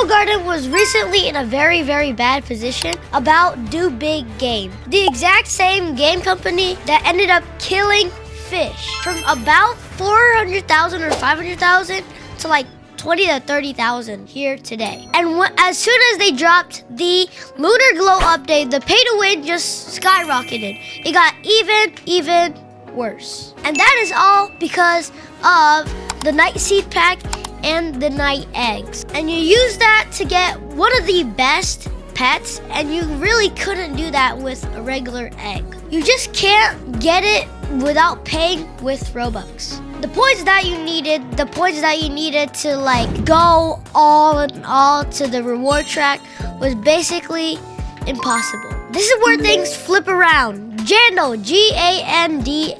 Grow Garden was recently in a very, very bad position about Do Big Game, the exact same game company that ended up killing fish from about 400,000 or 500,000 to like 20 to 30,000 here today. And as soon as they dropped the Lunar Glow update, the pay to win just skyrocketed. It got even worse. And that is all because of the night seed pack and the night eggs. And you use that to get one of the best pets, and you really couldn't do that with a regular egg. You just can't get it without paying with Robux. The points that you needed to like go all to the reward track was basically impossible. This is where things flip around. Jando, Gandel.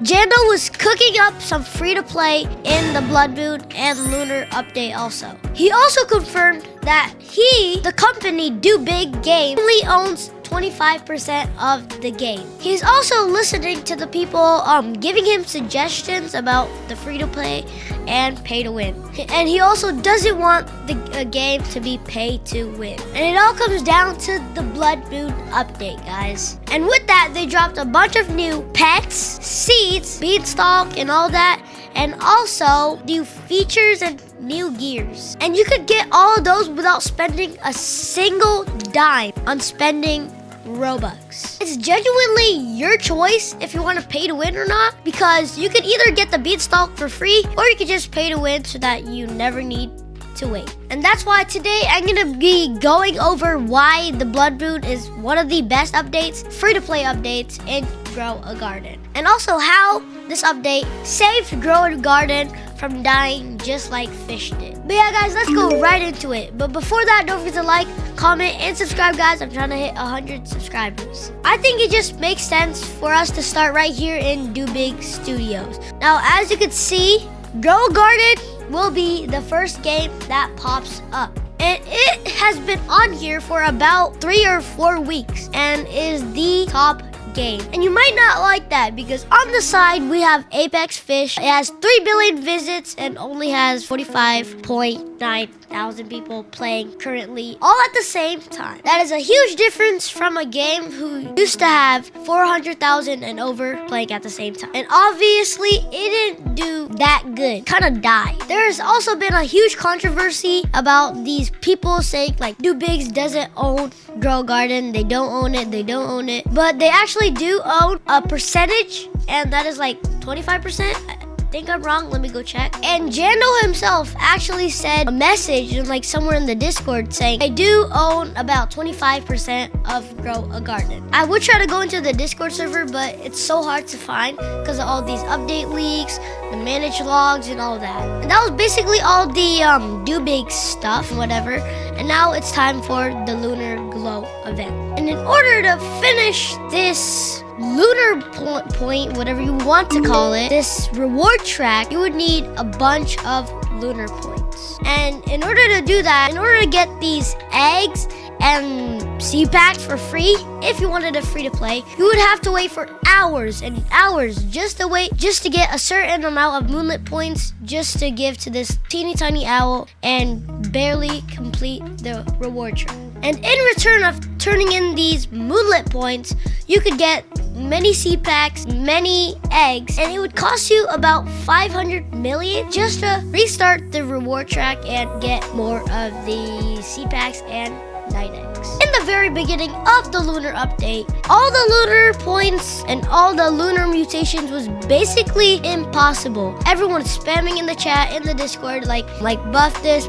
Jando was cooking up some free-to-play in the Blood Moon and Lunar update also. He also confirmed that the company Do Big Game, only owns 25% of the game. He's also listening to the people giving him suggestions about the free-to-play and pay-to-win. And he also doesn't want the game to be pay-to-win. And it all comes down to the Blood Moon update, guys. And with that, they dropped a bunch of new pets, seeds, beanstalk, and all that, and also new features and new gears. And you could get all of those without spending a single dime on spending Robux. It's genuinely your choice if you want to pay to win or not, because you could either get the beanstalk for free or you could just pay to win so that you never need to wait. And that's why today I'm gonna be going over why the Blood Moon is one of the best updates, free-to-play updates in Grow a Garden. And also how this update saved Grow a Garden from dying just like fish did. But yeah, guys, let's go right into it. But before that, don't forget to like, comment, and subscribe, guys. I'm trying to hit 100 subscribers. I think it just makes sense for us to start right here in Do Big Studios. Now, as you can see, Grow a Garden will be the first game that pops up. And it has been on here for about 3 or 4 weeks and is the top game. And you might not like that because on the side we have Apex Fish. It has 3 billion visits and only has 45.9 thousand people playing currently, all at the same time. That is a huge difference from a game who used to have 400,000 and over playing at the same time. And obviously it didn't do that good, kind of died. There has also been a huge controversy about these people saying like Do Bigs doesn't own Grow Garden, they don't own it, but they actually do own a percentage, and that is like 25%. I think I'm wrong, let me go check. And Jando himself actually said a message in like somewhere in the Discord saying I do own about 25% of Grow a Garden. I would try to go into the Discord server, but it's so hard to find because of all these update leaks, the managed logs, and all that. And that was basically all the Do Big stuff, whatever. And now it's time for the Lunar Glow event. And in order to finish this lunar point, whatever you want to call it, this reward track, you would need a bunch of lunar points. And in order to do that, in order to get these eggs and seed packs for free, if you wanted a free to play, you would have to wait for hours and hours just to get a certain amount of Moonlit points just to give to this teeny tiny owl and barely complete the reward track. And in return of turning in these Moonlit points, you could get many seed packs, many eggs, and it would cost you about 500 million just to restart the reward track and get more of the seed packs and night eggs. In the very beginning of the lunar update, all the lunar points and all the lunar mutations was basically impossible. Everyone spamming in the chat, in the Discord, like buff this,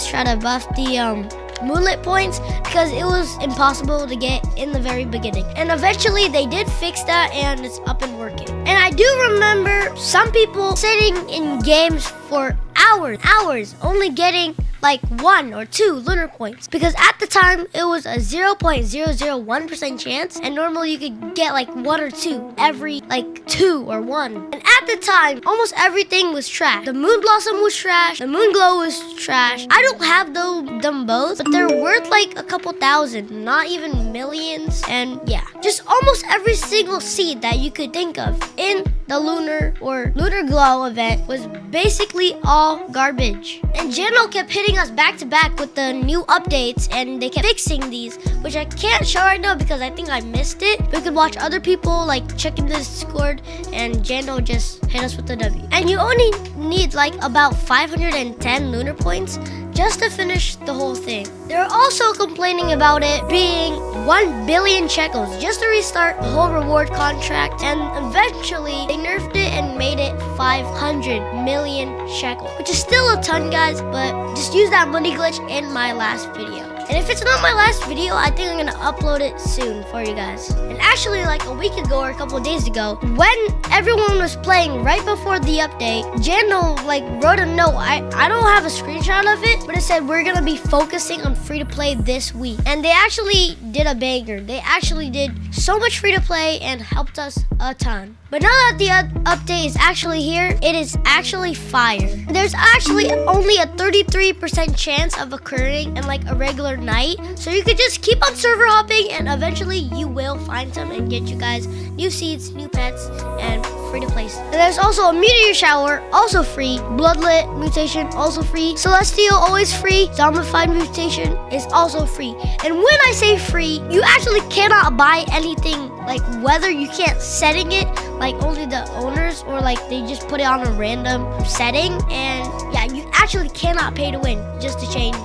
try to buff the Moonlit points, because it was impossible to get in the very beginning. And eventually they did fix that and it's up and working. And I do remember some people sitting in games for hours only getting like 1 or 2 lunar points, because at the time it was a 0.001% chance, and normally you could get like 1 or 2 every like 2 or 1. And at the time almost everything was trash. The Moon Blossom was trash, the Moon Glow was trash. I don't have them both, but they're worth like a couple thousand, not even millions. And yeah, just almost every single seed that you could think of in the lunar or lunar glow event was basically all garbage. And Jando kept hitting us back to back with the new updates, and they kept fixing these, which I can't show right now because I think I missed it. We could watch other people like checking the Discord, and Jando just hit us with the W. And you only need like about 510 lunar points just to finish the whole thing. They're also complaining about it being 1 billion Sheckles just to restart the whole reward contract, and eventually they nerfed it and made it 500 million Sheckles, which is still a ton, guys, but just use that money glitch in my last video. And if it's not my last video, I think I'm gonna upload it soon for you guys. And actually, like a week ago or a couple of days ago, when everyone was playing right before the update, Jando like wrote a note. I don't have a screenshot of it, but it said we're gonna be focusing on free to play this week. And they actually did a banger. They actually did so much free to play and helped us a ton. But now that the update is actually here, it is actually fire. There's actually only a 33% chance of occurring in like a regular night. So you could just keep on server hopping and eventually you will find some and get you guys new seeds, new pets, and free to play. And there's also a meteor shower, also free. Bloodlit mutation, also free. Celestial, always free. Zombified mutation is also free. And when I say free, you actually cannot buy anything, like whether you can't setting it, like only the owners, or like they just put it on a random setting. And yeah, you actually cannot pay to win just to change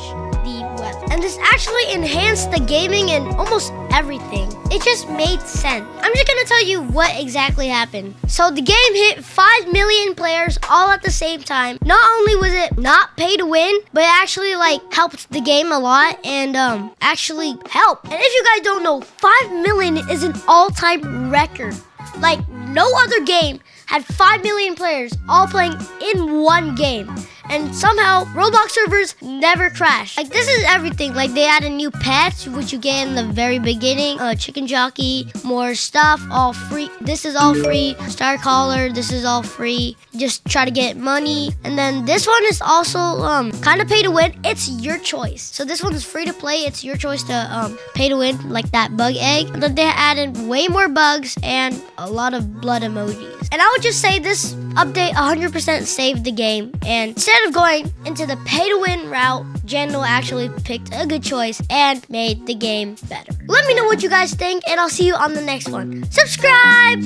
the weather. And this actually enhanced the gaming and almost everything. It just made sense. I'm just gonna tell you what exactly happened. So the game hit 5 million players all at the same time. Not only was it not pay to win, but it actually like helped the game a lot and actually helped. And if you guys don't know, 5 million is an all-time record. Like no other game had 5 million players all playing in one game. And somehow Roblox servers never crash. Like this is everything. Like they added new pets, which you get in the very beginning. Chicken jockey, more stuff, all free. This is all free. Star collar, this is all free. Just try to get money. And then this one is also kind of pay to win. It's your choice. So this one is free to play. It's your choice to pay to win, like that bug egg. And then they added way more bugs and a lot of blood emojis. And I would just say this update 100% saved the game. And instead of going into the pay-to-win route, Jando actually picked a good choice and made the game better. Let me know what you guys think, and I'll see you on the next one. Subscribe!